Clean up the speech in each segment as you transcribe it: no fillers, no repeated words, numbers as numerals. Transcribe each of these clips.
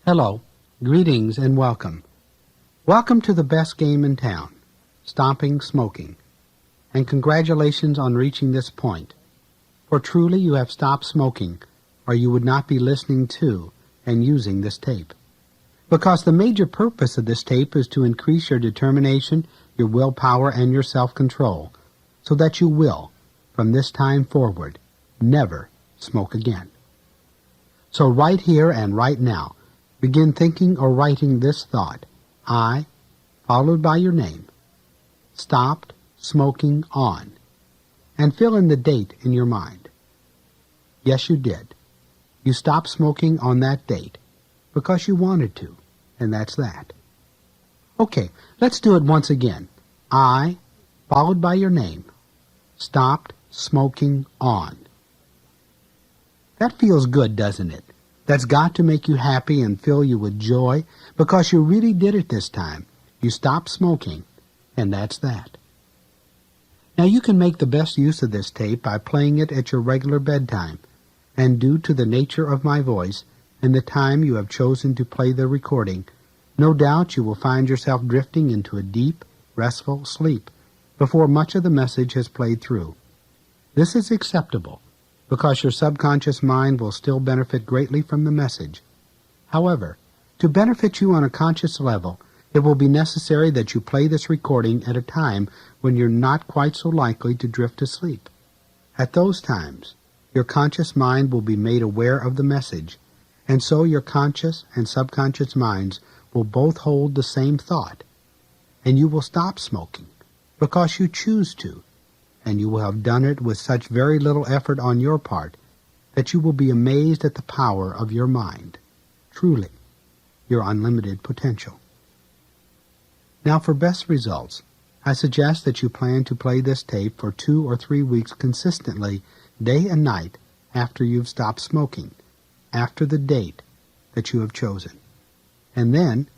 Hello, greetings and welcome. Welcome to the best game in town, stopping smoking. And congratulations on reaching this point. For truly you have stopped smoking, or you would not be listening to and using this tape. Because the major purpose of this tape is to increase your determination, your willpower, and your self-control, so that you will, from this time forward, never smoke again. So right here and right now, begin thinking or writing this thought: I, followed by your name, stopped smoking on, and fill in the date in your mind. Yes, you did. You stopped smoking on that date because you wanted to, and that's that. Okay, let's do it once again. I, followed by your name, stopped smoking on. That feels good, doesn't it? That's got to make you happy and fill you with joy because you really did it this time. You stopped smoking, and that's that. Now you can make the best use of this tape by playing it at your regular bedtime, and due to the nature of my voice and the time you have chosen to play the recording, no doubt you will find yourself drifting into a deep, restful sleep before much of the message has played through. This is acceptable, because your subconscious mind will still benefit greatly from the message. However, to benefit you on a conscious level, it will be necessary that you play this recording at a time when you're not quite so likely to drift asleep. At those times, your conscious mind will be made aware of the message, and so your conscious and subconscious minds will both hold the same thought, and you will stop smoking because you choose to, and you will have done it with such very little effort on your part that you will be amazed at the power of your mind, truly, your unlimited potential. Now, for best results, I suggest that you plan to play this tape for 2 or 3 weeks consistently, day and night, after you've stopped smoking, after the date that you have chosen. And then,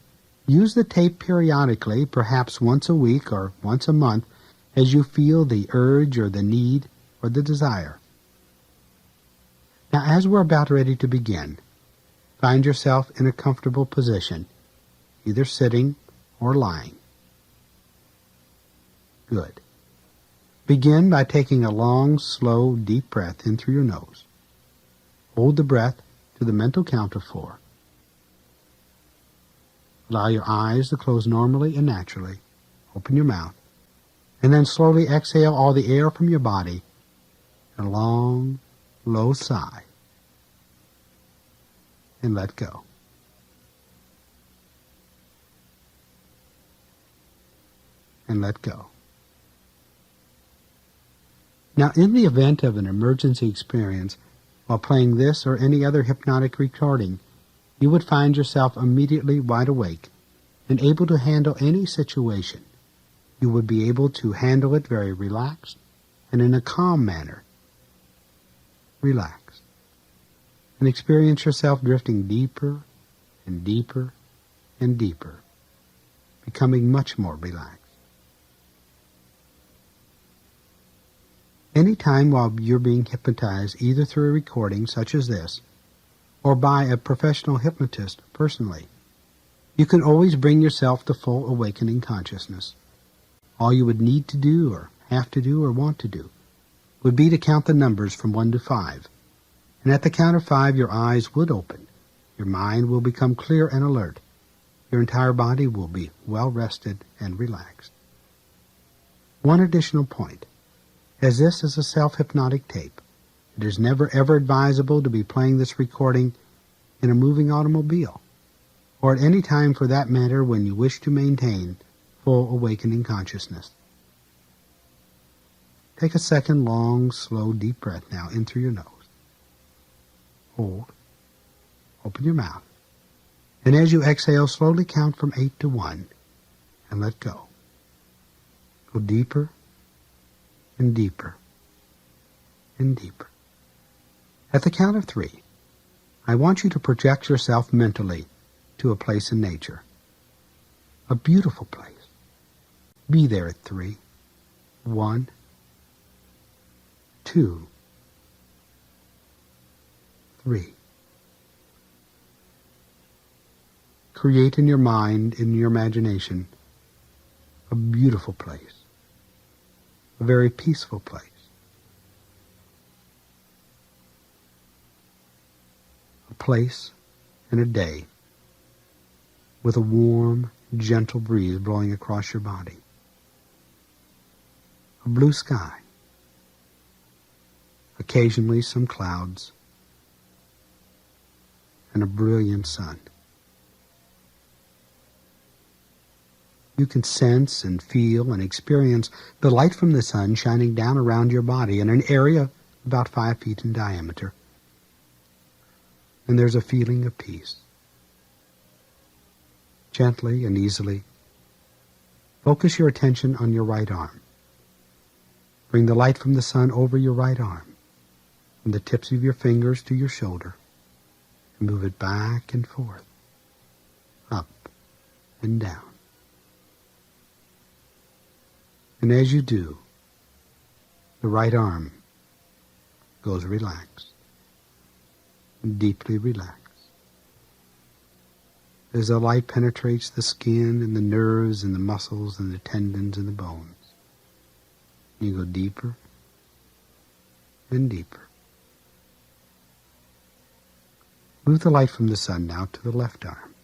use the tape periodically, perhaps once a week or once a month, as you feel the urge or the need or the desire. Now, as we're about ready to begin, find yourself in a comfortable position, either sitting or lying. Good. Begin by taking a long, slow, deep breath in through your nose. Hold the breath to the mental count of 4. Allow your eyes to close normally and naturally. Open your mouth. And then slowly exhale all the air from your body in a long, low sigh. And let go. And let go. Now, in the event of an emergency experience, while playing this or any other hypnotic recording, you would find yourself immediately wide awake and able to handle any situation. You would be able to handle it very relaxed and in a calm manner. Relaxed. And experience yourself drifting deeper and deeper and deeper, becoming much more relaxed. Any time while you're being hypnotized, either through a recording such as this, or by a professional hypnotist personally, you can always bring yourself to full awakening consciousness. All you would need to do, or have to do, or want to do, would be to count the numbers from 1 to 5. And at the count of 5, your eyes would open. Your mind will become clear and alert. Your entire body will be well rested and relaxed. One additional point. As this is a self-hypnotic tape, it is never ever advisable to be playing this recording in a moving automobile, or at any time for that matter when you wish to maintain full awakening consciousness. Take a second long, slow, deep breath now in through your nose. Hold. Open your mouth. And as you exhale, slowly count from 8 to 1 and let go. Go deeper and deeper and deeper. At the count of 3, I want you to project yourself mentally to a place in nature. A beautiful place. Be there at 3. 1, 2, 3. create in your mind, in your imagination, a beautiful place, a very peaceful place. A place and a day with a warm, gentle breeze blowing across your body. A blue sky. Occasionally some clouds. And a brilliant sun. You can sense and feel and experience the light from the sun shining down around your body in an area about 5 feet in diameter. And there's a feeling of peace. Gently and easily, focus your attention on your right arm. Bring the light from the sun over your right arm, from the tips of your fingers to your shoulder, and move it back and forth, up and down. And as you do, the right arm goes relaxed, deeply relaxed. As the light penetrates the skin and the nerves and the muscles and the tendons and the bones, you go deeper and deeper. Move the light from the sun now to the left arm,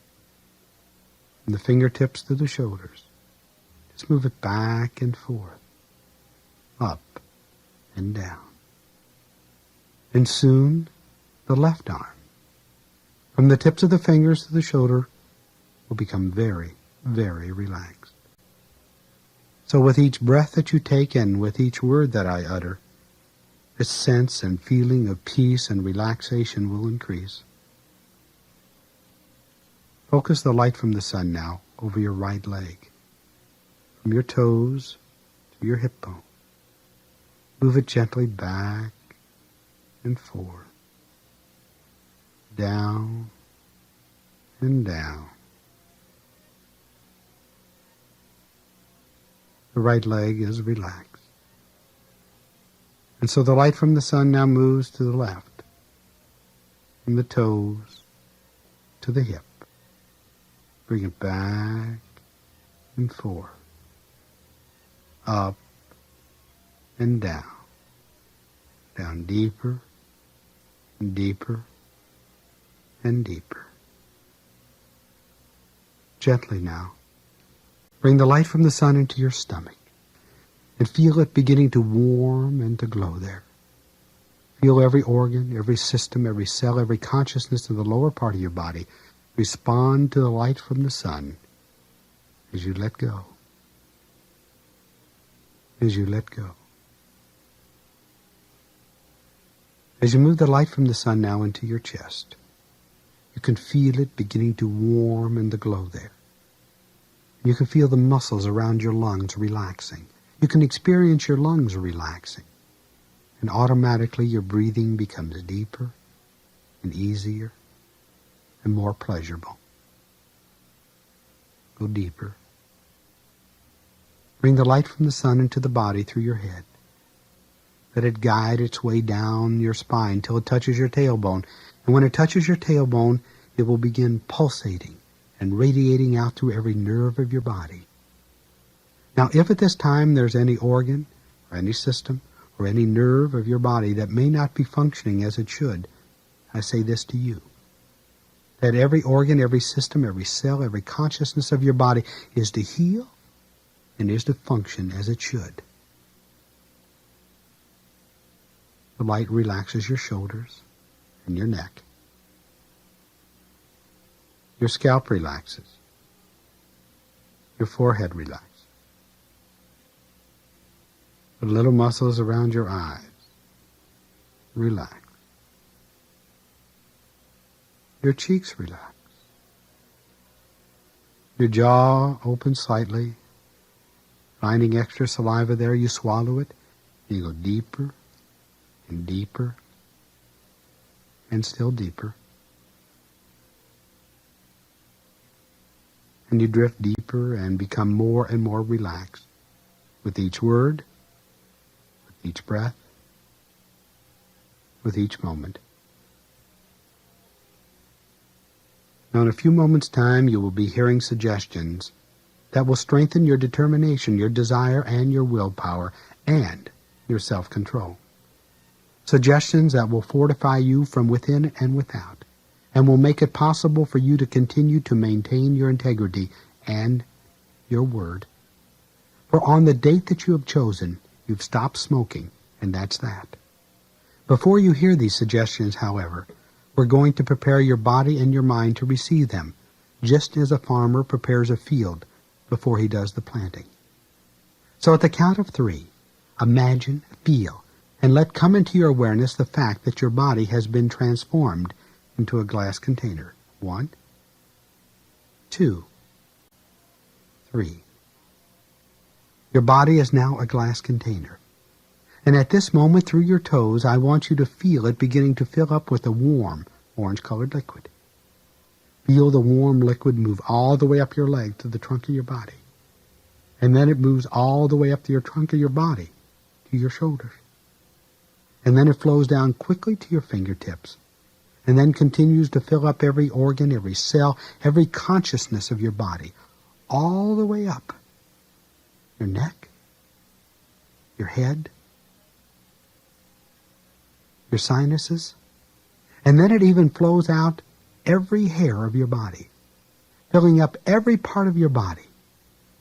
from the fingertips to the shoulders. Just move it back and forth, up and down. And soon, the left arm, from the tips of the fingers to the shoulder, will become very, very relaxed. So with each breath that you take and with each word that I utter, this sense and feeling of peace and relaxation will increase. Focus the light from the sun now over your right leg, from your toes to your hip bone. Move it gently back and forth, down and down. The right leg is relaxed. And so the light from the sun now moves to the left, from the toes to the hip. Bring it back and forth, up and down deeper and deeper and deeper. Gently now, bring the light from the sun into your stomach and feel it beginning to warm and to glow there. Feel every organ, every system, every cell, every consciousness in the lower part of your body respond to the light from the sun as you let go. As you let go. As you move the light from the sun now into your chest, you can feel it beginning to warm and to glow there. You can feel the muscles around your lungs relaxing. You can experience your lungs relaxing. And automatically your breathing becomes deeper and easier and more pleasurable. Go deeper. Bring the light from the sun into the body through your head. Let it guide its way down your spine till it touches your tailbone. And when it touches your tailbone, it will begin pulsating and radiating out through every nerve of your body. Now, if at this time there's any organ or any system or any nerve of your body that may not be functioning as it should, I say this to you, that every organ, every system, every cell, every consciousness of your body is to heal and is to function as it should. The light relaxes your shoulders and your neck. Your scalp relaxes. Your forehead relaxes. The little muscles around your eyes relax. Your cheeks relax. Your jaw opens slightly. Finding extra saliva there, you swallow it. You go deeper and deeper and still deeper. And you drift deeper and become more and more relaxed with each word, with each breath, with each moment. Now in a few moments' time you will be hearing suggestions that will strengthen your determination, your desire, and your willpower, and your self-control. Suggestions that will fortify you from within and without, and will make it possible for you to continue to maintain your integrity and your word. For on the date that you have chosen, you've stopped smoking, and that's that. Before you hear these suggestions, however, we're going to prepare your body and your mind to receive them, just as a farmer prepares a field before he does the planting. So at the count of 3, imagine, feel, and let come into your awareness the fact that your body has been transformed into a glass container. 1, 2, 3. Your body is now a glass container. And at this moment, through your toes, I want you to feel it beginning to fill up with a warm, orange-colored liquid. Feel the warm liquid move all the way up your leg to the trunk of your body. And then it moves all the way up to your trunk of your body, to your shoulders. And then it flows down quickly to your fingertips. And then continues to fill up every organ, every cell, every consciousness of your body, all the way up. Your neck, your head, your sinuses, and then it even flows out every hair of your body, filling up every part of your body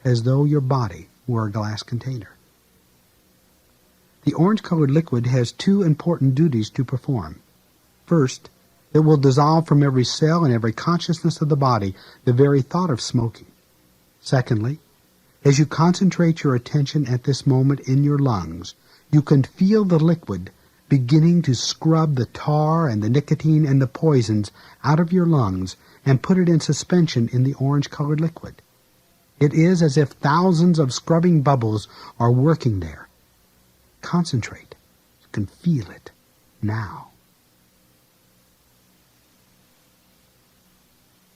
as though your body were a glass container. The orange-colored liquid has 2 important duties to perform. First, it will dissolve from every cell and every consciousness of the body the very thought of smoking. Secondly, as you concentrate your attention at this moment in your lungs, you can feel the liquid beginning to scrub the tar and the nicotine and the poisons out of your lungs and put it in suspension in the orange-colored liquid. It is as if thousands of scrubbing bubbles are working there. Concentrate. You can feel it now.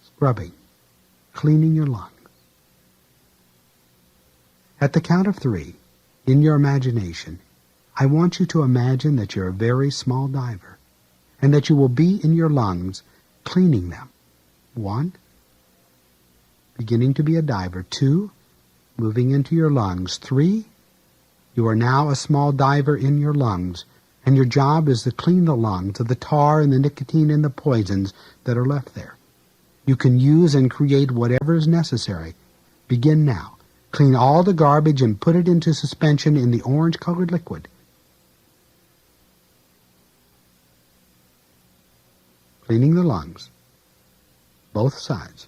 Scrubbing, cleaning your lungs. At the count of 3, in your imagination, I want you to imagine that you're a very small diver and that you will be in your lungs cleaning them. 1, beginning to be a diver. 2, moving into your lungs. 3, you are now a small diver in your lungs, and your job is to clean the lungs of the tar and the nicotine and the poisons that are left there. You can use and create whatever is necessary. Begin now. Clean all the garbage and put it into suspension in the orange-colored liquid. Cleaning the lungs, both sides.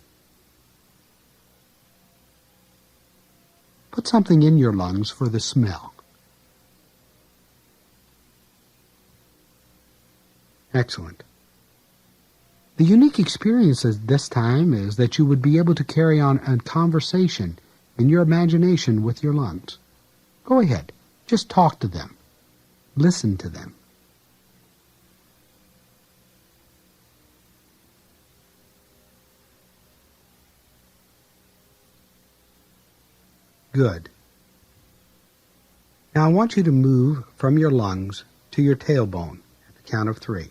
Put something in your lungs for the smell. Excellent. The unique experience at this time is that you would be able to carry on a conversation in your imagination with your lungs. Go ahead. Just talk to them. Listen to them. Good. Now I want you to move from your lungs to your tailbone at the count of 3.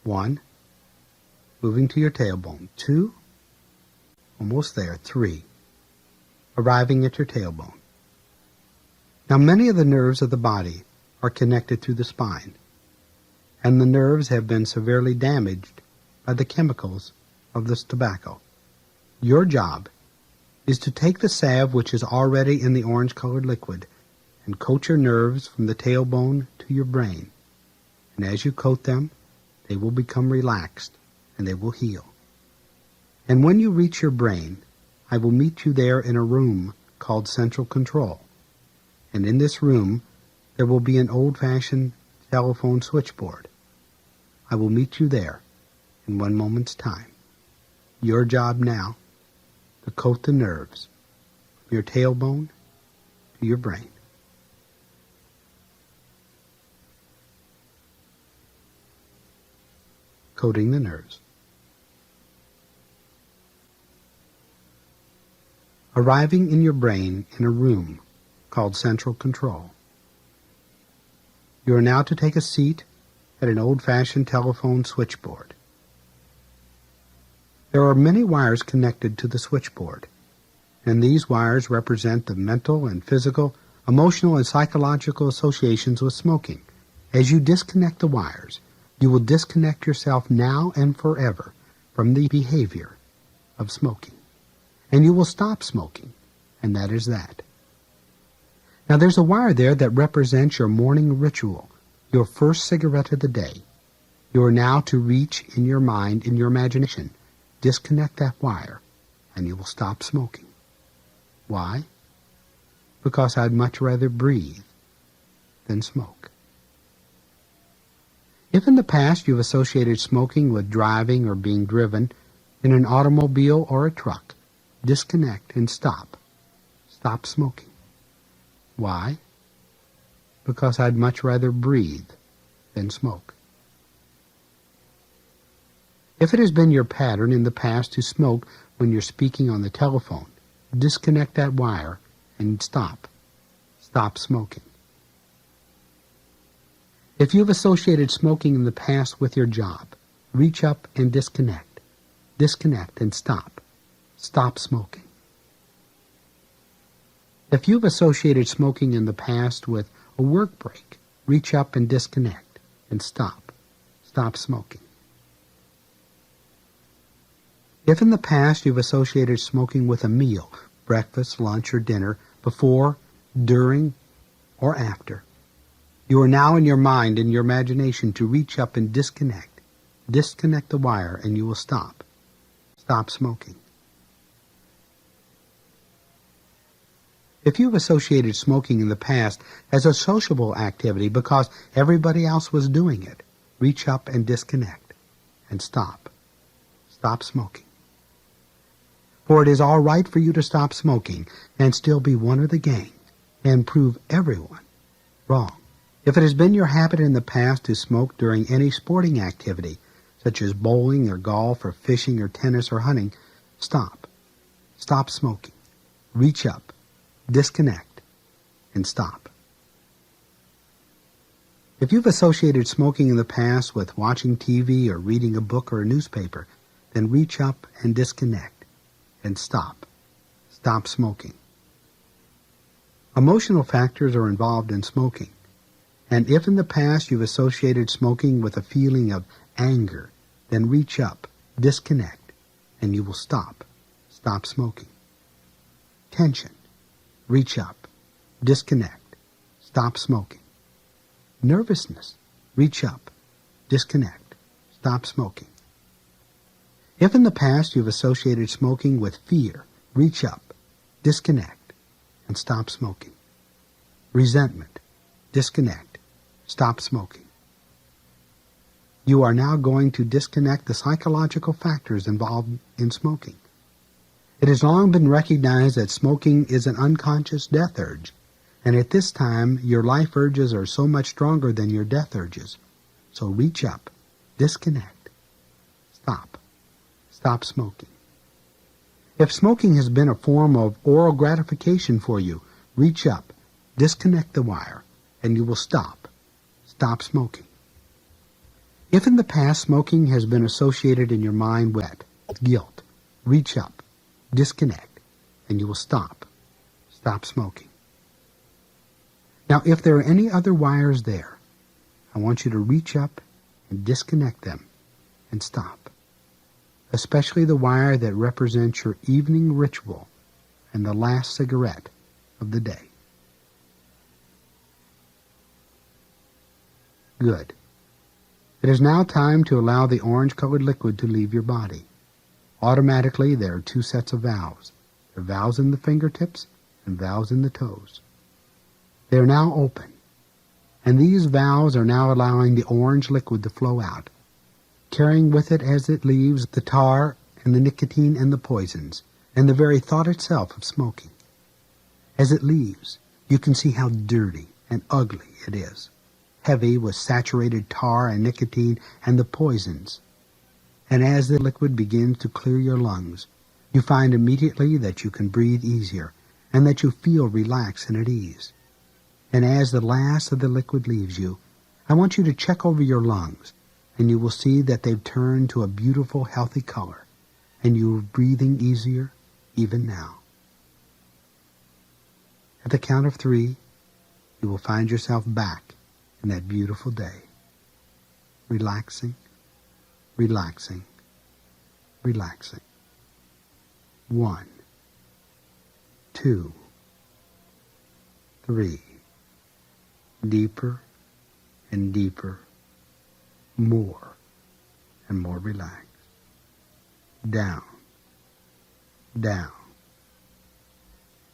1, moving to your tailbone. 2, almost there. 3, arriving at your tailbone. Now many of the nerves of the body are connected through the spine, and the nerves have been severely damaged by the chemicals of this tobacco. Your job is to take the salve which is already in the orange-colored liquid and coat your nerves from the tailbone to your brain. And as you coat them, they will become relaxed and they will heal. And when you reach your brain, I will meet you there in a room called Central Control. And in this room, there will be an old-fashioned telephone switchboard. I will meet you there in 1 moment's time. Your job now, to coat the nerves from your tailbone to your brain. Coating the nerves. Arriving in your brain in a room called Central Control. You are now to take a seat at an old-fashioned telephone switchboard. There are many wires connected to the switchboard, and these wires represent the mental and physical, emotional and psychological associations with smoking. As you disconnect the wires, you will disconnect yourself now and forever from the behavior of smoking. And you will stop smoking, and that is that. Now there's a wire there that represents your morning ritual, your first cigarette of the day. You are now to reach in your mind, in your imagination, disconnect that wire, and you will stop smoking. Why? Because I'd much rather breathe than smoke. If in the past you've associated smoking with driving or being driven in an automobile or a truck, disconnect and stop. Stop smoking. Why? Because I'd much rather breathe than smoke. If it has been your pattern in the past to smoke when you're speaking on the telephone, disconnect that wire and stop. Stop smoking. If you've associated smoking in the past with your job, reach up and disconnect. Disconnect and stop. Stop smoking. If you've associated smoking in the past with a work break, reach up and disconnect and stop. Stop smoking. If in the past you've associated smoking with a meal, breakfast, lunch, or dinner, before, during, or after, you are now in your mind, in your imagination, to reach up and disconnect. Disconnect the wire and you will stop. Stop smoking. If you've associated smoking in the past as a sociable activity because everybody else was doing it, reach up and disconnect and stop. Stop smoking. For it is all right for you to stop smoking and still be one of the gang and prove everyone wrong. If it has been your habit in the past to smoke during any sporting activity, such as bowling or golf or fishing or tennis or hunting, stop. Stop smoking. Reach up, disconnect, and stop. If you've associated smoking in the past with watching TV or reading a book or a newspaper, then reach up and disconnect and stop. Stop smoking. Emotional factors are involved in smoking. And if in the past you've associated smoking with a feeling of anger, then reach up, disconnect, and you will stop. Stop smoking. Tension. Reach up, disconnect, stop smoking. Nervousness. Reach up, disconnect, stop smoking. If in the past you've associated smoking with fear, reach up, disconnect, and stop smoking. Resentment. Disconnect. Stop smoking. You are now going to disconnect the psychological factors involved in smoking. It has long been recognized that smoking is an unconscious death urge, and at this time your life urges are so much stronger than your death urges. So reach up, disconnect, stop. Stop smoking. If smoking has been a form of oral gratification for you, reach up, disconnect the wire, and you will stop. Stop smoking. If in the past smoking has been associated in your mind with guilt, reach up, disconnect, and you will stop. Stop smoking. Now, if there are any other wires there, I want you to reach up and disconnect them and stop. Especially the wire that represents your evening ritual and the last cigarette of the day. Good. It is now time to allow the orange-colored liquid to leave your body. Automatically, there are two sets of valves. There are valves in the fingertips and valves in the toes. They are now open, and these valves are now allowing the orange liquid to flow out, carrying with it as it leaves the tar and the nicotine and the poisons, and the very thought itself of smoking. As it leaves, you can see how dirty and ugly it is, heavy with saturated tar and nicotine and the poisons. And as the liquid begins to clear your lungs, you find immediately that you can breathe easier and that you feel relaxed and at ease. And as the last of the liquid leaves you, I want you to check over your lungs, and you will see that they've turned to a beautiful, healthy color, and you are breathing easier even now. At the count of 3, you will find yourself back in that beautiful day, relaxing, relaxing, relaxing. 1, 2, 3. Deeper and deeper, more and more relaxed. Down, down,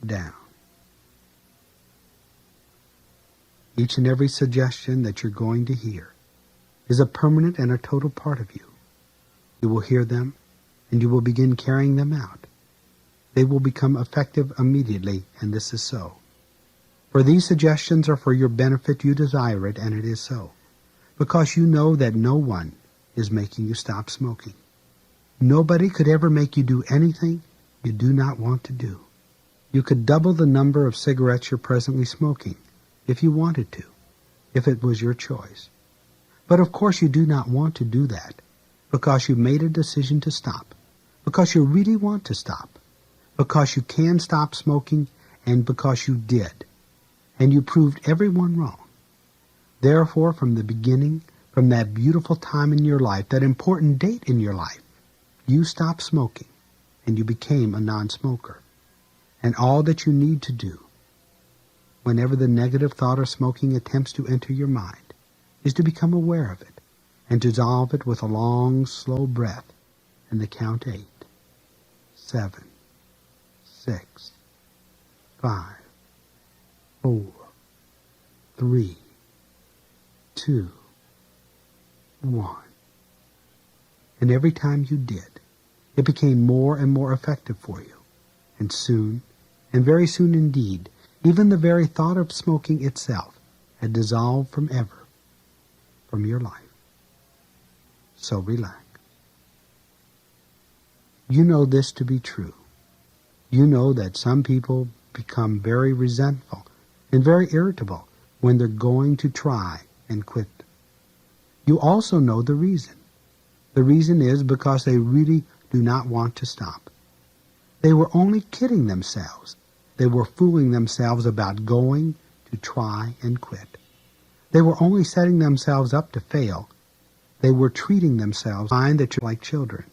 down. Each and every suggestion that you're going to hear is a permanent and a total part of you. You will hear them, and you will begin carrying them out. They will become effective immediately, and this is so. For these suggestions are for your benefit. You desire it, and it is so. Because you know that no one is making you stop smoking. Nobody could ever make you do anything you do not want to do. You could double the number of cigarettes you're presently smoking if you wanted to, if it was your choice. But of course you do not want to do that because you made a decision to stop, because you really want to stop, because you can stop smoking, and because you did, and you proved everyone wrong. Therefore, from the beginning, from that beautiful time in your life, that important date in your life, you stopped smoking, and you became a non-smoker. And all that you need to do, whenever the negative thought of smoking attempts to enter your mind, is to become aware of it, and dissolve it with a long, slow breath in the count 8, 7, 6, 5, 4, 3, 2, 1. And every time you did, it became more and more effective for you. And soon, and very soon indeed, even the very thought of smoking itself had dissolved from your life. So relax. You know this to be true. You know that some people become very resentful and very irritable when they're going to try and quit. You also know the reason. The reason is because they really do not want to stop. They were only kidding themselves. They were fooling themselves about going to try and quit. They were only setting themselves up to fail. They were treating themselves find that you're like children.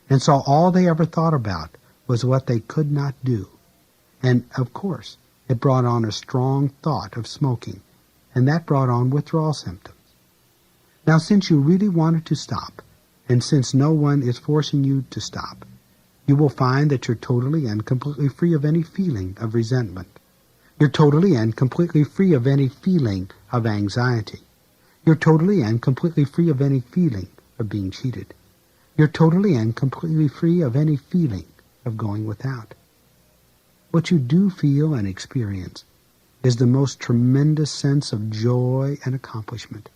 And so all they ever thought about was what they could not do. And, of course, it brought on a strong thought of smoking, and that brought on withdrawal symptoms. Now, since you really wanted to stop, and since no one is forcing you to stop, you will find that you're totally and completely free of any feeling of resentment. You're totally and completely free of any feeling of anxiety. You're totally and completely free of any feeling of being cheated. You're totally and completely free of any feeling of going without. What you do feel and experience is the most tremendous sense of joy and accomplishment,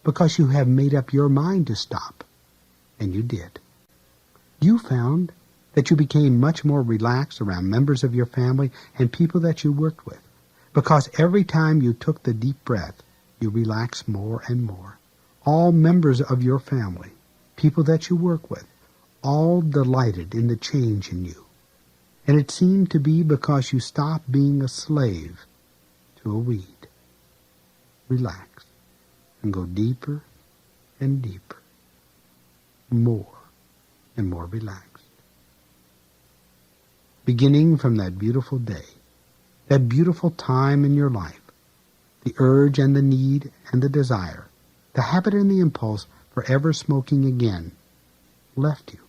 because you have made up your mind to stop, and you did. You found that you became much more relaxed around members of your family and people that you worked with, because every time you took the deep breath, you relaxed more and more. All members of your family, people that you work with, all delighted in the change in you. And it seemed to be because you stopped being a slave to a weed. Relax and go deeper and deeper, more and more relaxed. Beginning from that beautiful day, that beautiful time in your life, the urge and the need and the desire, the habit and the impulse for ever smoking again left you.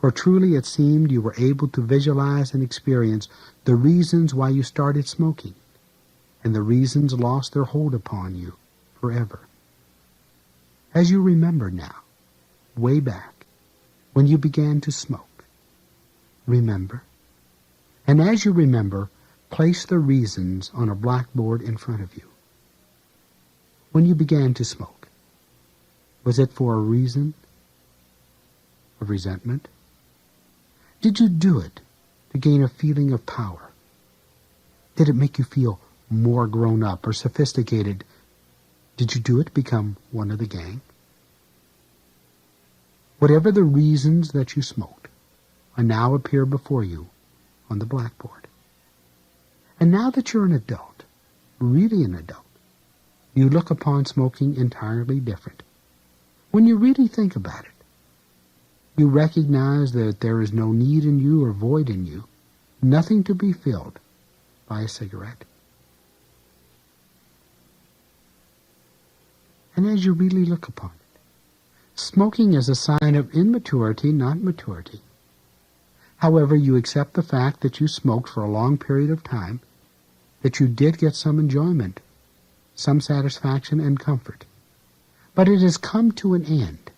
For truly it seemed you were able to visualize and experience the reasons why you started smoking, and the reasons lost their hold upon you forever. As you remember now, way back, when you began to smoke, remember. And as you remember, place the reasons on a blackboard in front of you. When you began to smoke, was it for a reason of resentment? Did you do it to gain a feeling of power? Did it make you feel more grown up or sophisticated? Did you do it to become one of the gang? Whatever the reasons that you smoked, now appear before you on the blackboard. And now that you're an adult, really an adult, you look upon smoking entirely different. When you really think about it, you recognize that there is no need in you or void in you, nothing to be filled by a cigarette. And as you really look upon it, smoking is a sign of immaturity, not maturity. However, you accept the fact that you smoked for a long period of time, that you did get some enjoyment, some satisfaction and comfort. But it has come to an end,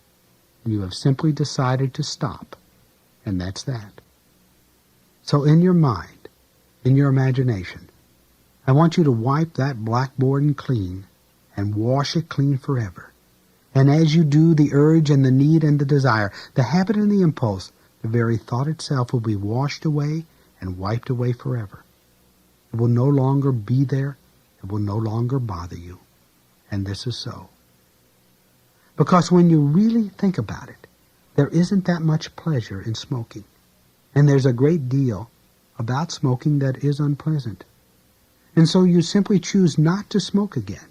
and you have simply decided to stop, and that's that. So in your mind, in your imagination, I want you to wipe that blackboard clean and wash it clean forever. And as you do, the urge and the need and the desire, the habit and the impulse, the very thought itself will be washed away and wiped away forever. It will no longer be there. It will no longer bother you. And this is so. Because when you really think about it, there isn't that much pleasure in smoking. And there's a great deal about smoking that is unpleasant. And so you simply choose not to smoke again.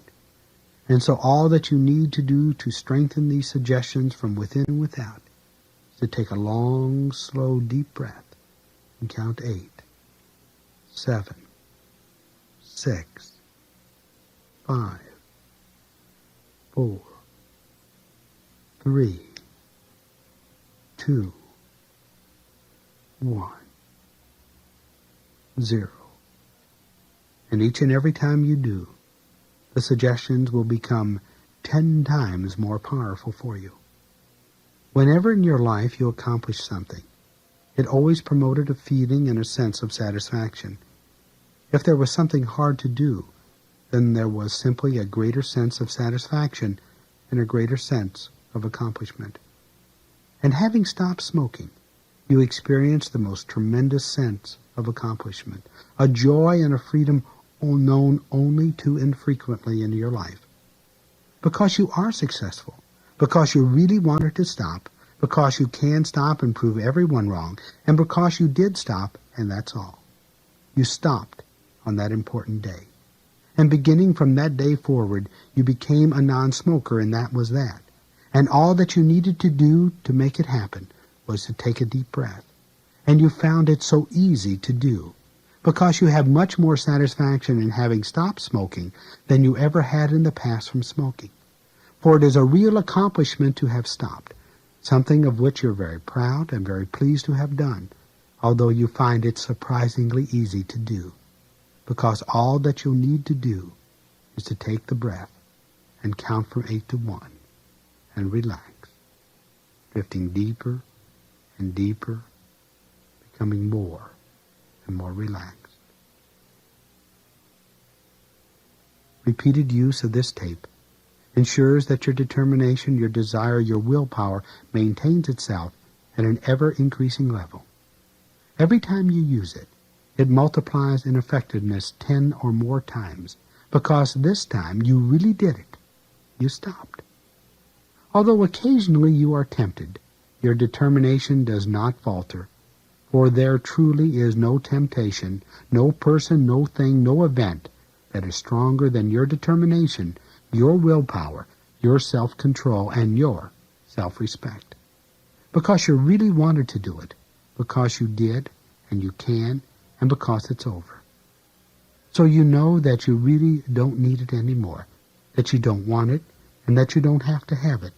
And so all that you need to do to strengthen these suggestions from within and without is to take a long, slow, deep breath and count 8, 7, 6, 5, 4, 3, 2, 1, 0. And each and every time you do, the suggestions will become 10 times more powerful for you. Whenever in your life you accomplish something, it always promoted a feeling and a sense of satisfaction. If there was something hard to do, then there was simply a greater sense of satisfaction and a greater sense of accomplishment. And having stopped smoking, you experience the most tremendous sense of accomplishment, a joy and a freedom known only too infrequently in your life. Because you are successful, because you really wanted to stop, because you can stop and prove everyone wrong, and because you did stop, and that's all. You stopped on that important day. And beginning from that day forward, you became a non-smoker, and that was that. And all that you needed to do to make it happen was to take a deep breath. And you found it so easy to do, because you have much more satisfaction in having stopped smoking than you ever had in the past from smoking. For it is a real accomplishment to have stopped, something of which you're very proud and very pleased to have done, although you find it surprisingly easy to do, because all that you'll need to do is to take the breath and count from 8 to 1 and relax, drifting deeper and deeper, becoming more and more relaxed. Repeated use of this tape ensures that your determination, your desire, your willpower maintains itself at an ever-increasing level. Every time you use it, it multiplies in effectiveness 10 or more times, because this time you really did it. You stopped. Although occasionally you are tempted, your determination does not falter, for there truly is no temptation, no person, no thing, no event that is stronger than your determination, your willpower, your self-control, and your self-respect. Because you really wanted to do it, because you did, and you can, and because it's over. So you know that you really don't need it anymore, that you don't want it, and that you don't have to have it,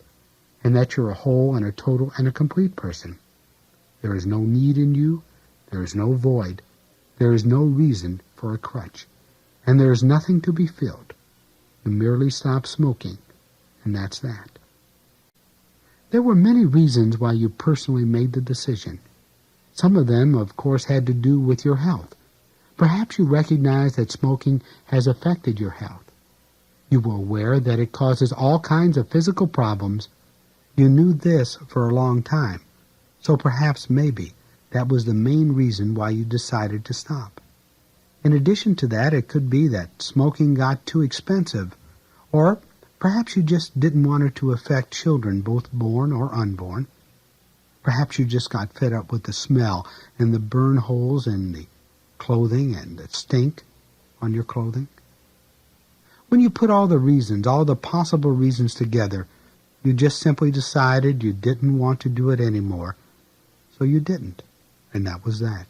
and that you're a whole and a total and a complete person. There is no need in you, there is no void, there is no reason for a crutch, and there is nothing to be filled. You merely stop smoking, and that's that. There were many reasons why you personally made the decision. Some of them, of course, had to do with your health. Perhaps you recognize that smoking has affected your health. You were aware that it causes all kinds of physical problems. You knew this for a long time. So perhaps maybe that was the main reason why you decided to stop. In addition to that, it could be that smoking got too expensive, or perhaps you just didn't want it to affect children, both born or unborn. Perhaps you just got fed up with the smell and the burn holes in the clothing and the stink on your clothing. When you put all the reasons, all the possible reasons together, you just simply decided you didn't want to do it anymore, so you didn't, and that was that.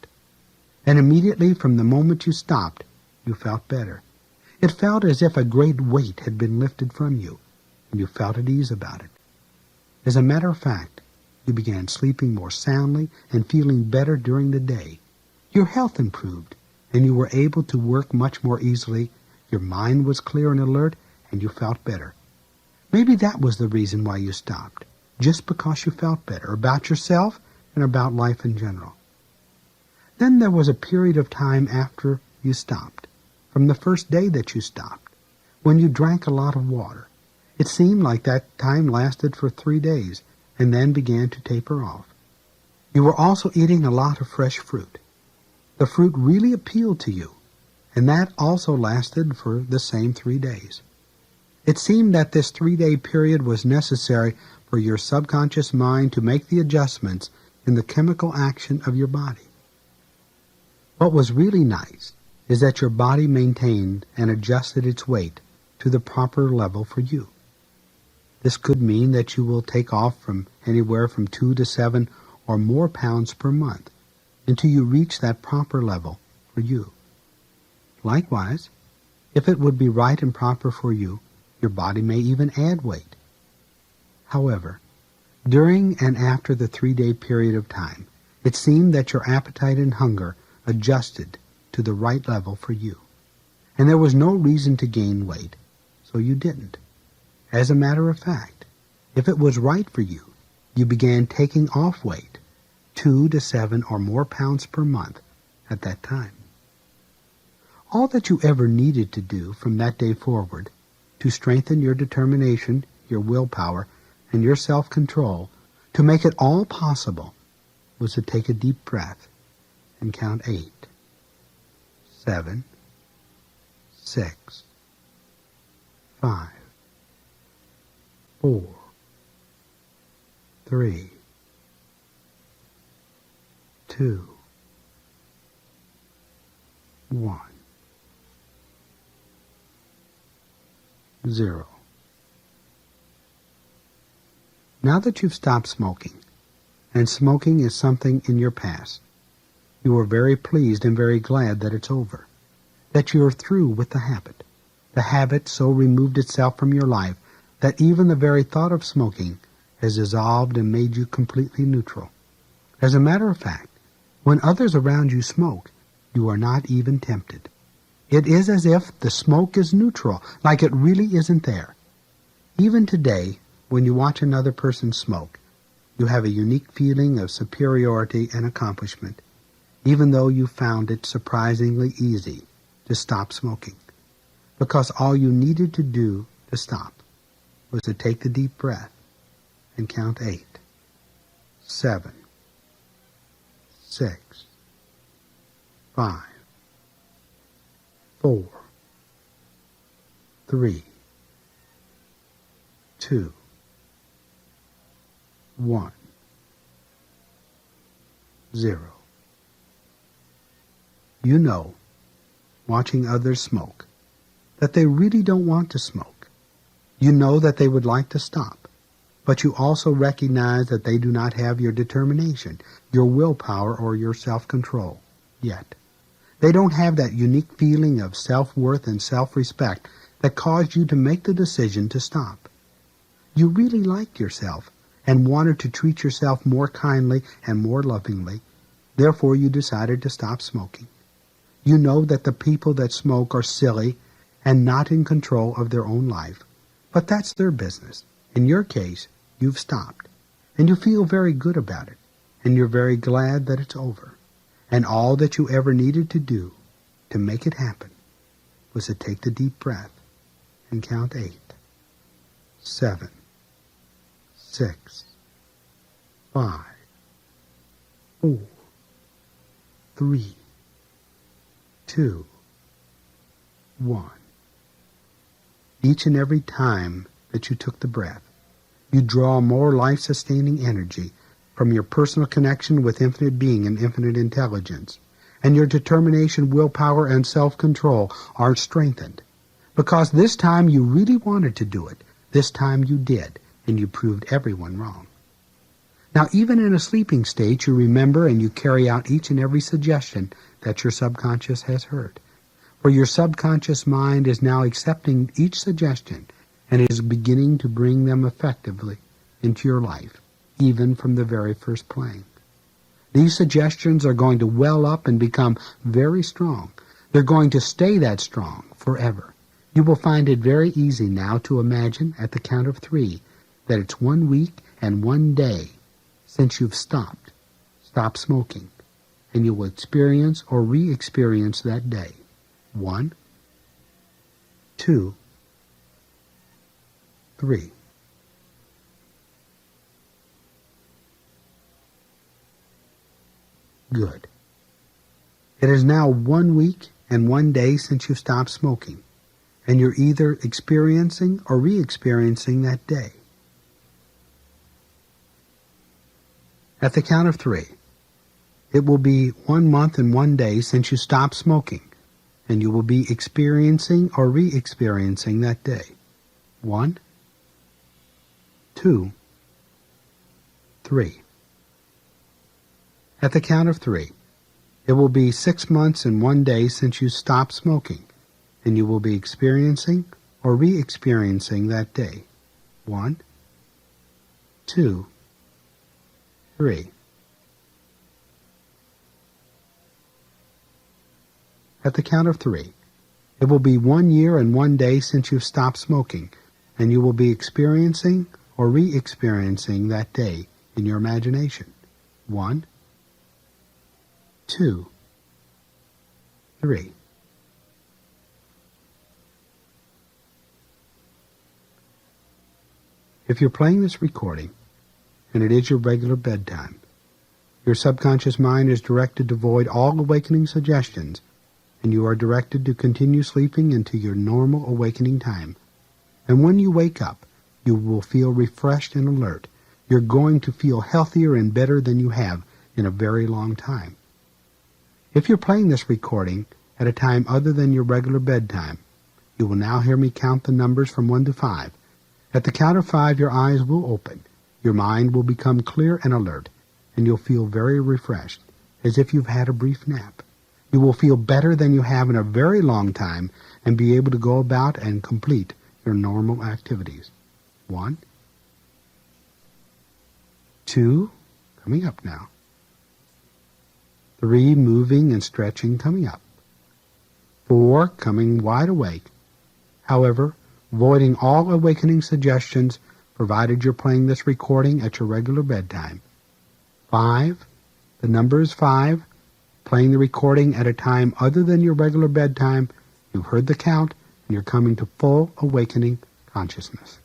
And immediately from the moment you stopped, you felt better. It felt as if a great weight had been lifted from you, and you felt at ease about it. As a matter of fact, you began sleeping more soundly and feeling better during the day. Your health improved, and you were able to work much more easily. Your mind was clear and alert, and you felt better. Maybe that was the reason why you stopped, just because you felt better about yourself and about life in general. Then there was a period of time after you stopped, from the first day that you stopped, when you drank a lot of water. It seemed like that time lasted for 3 days, and then began to taper off. You were also eating a lot of fresh fruit. The fruit really appealed to you, and that also lasted for the same 3 days. It seemed that this 3-day period was necessary for your subconscious mind to make the adjustments in the chemical action of your body. What was really nice is that your body maintained and adjusted its weight to the proper level for you. This could mean that you will take off from anywhere from 2 to 7 or more pounds per month until you reach that proper level for you. Likewise, if it would be right and proper for you, your body may even add weight. However, during and after the 3-day period of time, it seemed that your appetite and hunger adjusted to the right level for you, and there was no reason to gain weight, so you didn't. As a matter of fact, if it was right for you, you began taking off weight, 2 to 7 or more pounds per month at that time. All that you ever needed to do from that day forward to strengthen your determination, your willpower, and your self-control to make it all possible was to take a deep breath and count 8, 7, 6, 5, 4, 3, 2, 1, 0. Now that you've stopped smoking, and smoking is something in your past, you are very pleased and very glad that it's over, that you are through with the habit. The habit so removed itself from your life that even the very thought of smoking has dissolved and made you completely neutral. As a matter of fact, when others around you smoke, you are not even tempted. It is as if the smoke is neutral, like it really isn't there. Even today, when you watch another person smoke, you have a unique feeling of superiority and accomplishment, even though you found it surprisingly easy to stop smoking, because all you needed to do to stop was to take the deep breath and count 8, 7, 6, 5, 4, 3, 2, 1, 0. You know, watching others smoke, that they really don't want to smoke. You know that they would like to stop, but you also recognize that they do not have your determination, your willpower, or your self-control yet. They don't have that unique feeling of self-worth and self-respect that caused you to make the decision to stop. You really liked yourself and wanted to treat yourself more kindly and more lovingly. Therefore, you decided to stop smoking. You know that the people that smoke are silly and not in control of their own life, but that's their business. In your case, you've stopped, and you feel very good about it, and you're very glad that it's over. And all that you ever needed to do to make it happen was to take the deep breath and count 8, 7, 6, 5, 4, 3, 2, 1. Each and every time that you took the breath, you draw more life-sustaining energy from your personal connection with infinite being and infinite intelligence. And your determination, willpower, and self-control are strengthened. Because this time you really wanted to do it. This time you did, and you proved everyone wrong. Now, even in a sleeping state, you remember and you carry out each and every suggestion that your subconscious has heard. For your subconscious mind is now accepting each suggestion and is beginning to bring them effectively into your life, even from the very first playing. These suggestions are going to well up and become very strong. They're going to stay that strong forever. You will find it very easy now to imagine at the count of 3 that it's 1 week and 1 day since you've stopped smoking, and you will experience or re-experience that day. 1, 2, 3. Good. It is now 1 week and 1 day since you stopped smoking, and you're either experiencing or re-experiencing that day. At the count of 3, it will be 1 month and 1 day since you stopped smoking, and you will be experiencing or re-experiencing that day. 1, 2, 3. At the count of 3, it will be 6 months and 1 day since you stopped smoking, and you will be experiencing or re-experiencing that day. 1, 2, 3. At the count of 3, it will be 1 year and 1 day since you've stopped smoking, and you will be experiencing or re-experiencing that day in your imagination. 1, 2, 3. If you're playing this recording, and it is your regular bedtime, your subconscious mind is directed to void all awakening suggestions, and you are directed to continue sleeping into your normal awakening time. And when you wake up, you will feel refreshed and alert. You're going to feel healthier and better than you have in a very long time. If you're playing this recording at a time other than your regular bedtime, you will now hear me count the numbers from 1 to 5. At the count of 5, your eyes will open. Your mind will become clear and alert, and you'll feel very refreshed, as if you've had a brief nap. You will feel better than you have in a very long time and be able to go about and complete your normal activities. 1, 2, coming up now. 3, moving and stretching, coming up. 4, coming wide awake. However, voiding all awakening suggestions provided you're playing this recording at your regular bedtime. 5, the number is 5, playing the recording at a time other than your regular bedtime. You've heard the count, and you're coming to full awakening consciousness.